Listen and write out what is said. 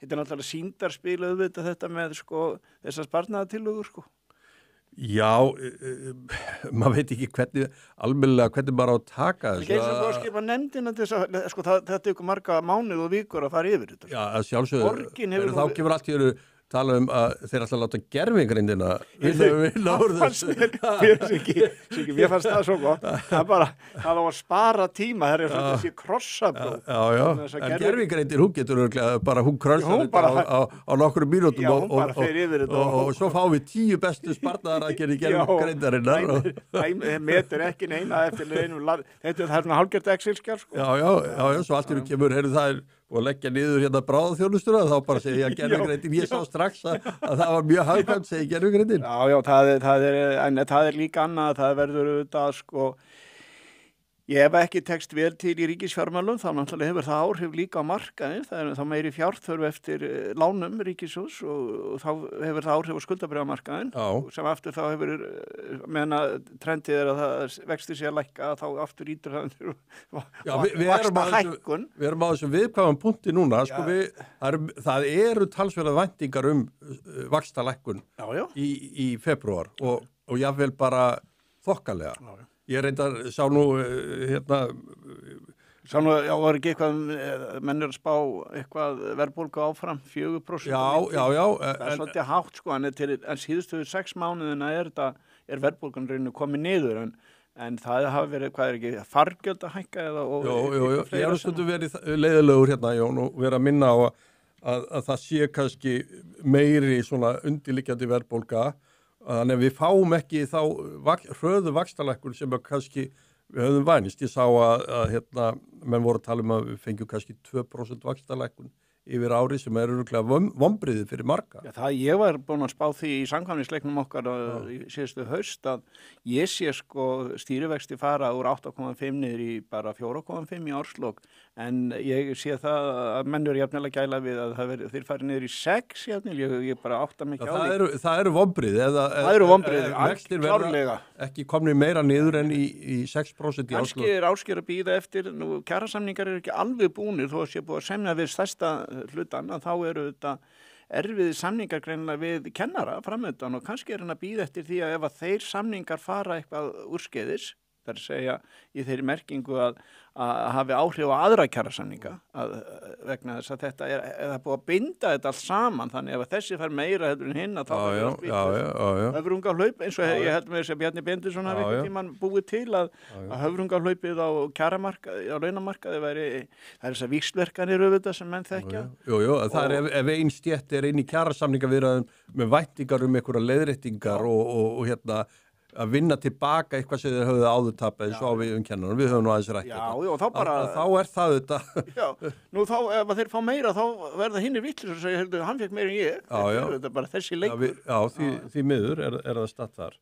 þetta náttúrulega sýndarspil auðvitað þetta með sko þessar sparnaðartillögur sko. Já, maður veit ekki almennilega hvernig maður á að taka þessu. Það er ekki eins og að skipa nefndina til þess að, sko þetta ykkur marga mánuð og vikur að fara yfir þetta. Já, að sjálfsögðu, þá kemur allt í öru tala að þeir alltaf láta gervigreindina vinna úr þessu. Mér fannst það svo gott. Það á að spara tíma, það svona þessi krossapróf. Já, en gervigreindin, hún getur bara, hún krossar þetta á nokkrum mínútum og svo fáum við 10 bestu sparnaðaraðgerðir gervigreindarinnar. Metur ekki neina eftir einum, þetta er svona hálfgert Excel-skjal, sko. Já, svo allt í einu kemur, það og leggja niður hérna bráðaþjónustuna, þá bara segja gervigreindin, ég sá strax að það var mjög hagkvæmt, segja gervigreindin. Já, það er líka annað, það verður auðvitað, sko, ég hef ekki tekst vel til í ríkisfjármálum, þá náttúrulega hefur það áhrif líka á markaðinn, það er þá meiri fjárþörf eftir lánum ríkissjóðs og þá hefur það áhrif á skuldabréfamarkaðinn, sem aftur þá hefur, meðan að trendið er að það vextir sig að lækka, þá aftur ítur það vaxta hækkun. Við erum á þessum viðkvæmum punkti núna, sko það eru talsverðar væntingar vaxta lækkun í febrúar og jafnvel bara þokkalega. Ég reyndar sá nú var ekki eitthvað, menn að spá eitthvað verðbólgu áfram, 4%. Já. Það er svolítið hátt, sko, en síðustu 6 mánuðina er verðbólgan reynu komið niður, en það hafi verið, hvað er ekki, fargjöld að hækka eða? Jó, ég har stundum verið leiðilegur hérna, Jón, og verið að minna á að það sé kannski meiri svona undirliggjandi verðbólga. Þannig að við fáum ekki þá hröðu vaxtalækkun sem kannski við höfum vænst. Ég sá að menn voru að tala að við fengjum kannski 2% vaxtalækkun yfir ári sem örugglega vonbrigði fyrir marga. Já, ég var búin að spá því í samkvæmnisleiknum okkar í síðustu haust að ég sé sko stýrivexti fara úr 8,5 niður í bara 4,5 í árslok, en ég sé það að menn eru jafnilega gæla við að þeir fari niður í 6 jafnilega, ég bara átta mig ekki á því. Það eru vonbrigði. Það eru vonbrigði, klárlega. Ekki komni meira niður en í 6% í árslok. Kannski er ásker að bíða eftir, nú kjarasamningar eru ekki alveg búnir þó að sé búið að semja við stærsta hlutan, að þá eru þetta erfiði samningar greinilega við kennara framöndan og kannski er hann að bíða eftir því að ef að þeir samningar fara eitthvað úrskeiðis, það er að segja í þeirri merkingu að hafi áhrif á aðra kjarasamninga vegna þess að þetta er búið að binda þetta allt saman, þannig ef að þessi fær meira heldur en hinn að þá höfrungahlaup, eins og ég held með þess að Bjarni Benediktsson hafi einhvern tímann búið til að höfrungahlaupið á kjaramarkaði, á launamarkaði það er þess að víxlverkanir auðvitað sem menn þekkja. Jú, það er ef ein stétt er inn í kjarasamningaviðræðum með væntingar einhverja leiðréttingar og að vinna tilbaka eitthvað sem þeir höfðu áður tapað eins og við kennunum, við höfum nú aðeins rætt þá bara þá er það þetta. Já, nú þá ef þeir fá meira þá verða hinnir vitlausir og segja, hann fekk meira en ég. Þetta er bara þessi leikur. Já, því miður er það statt þar.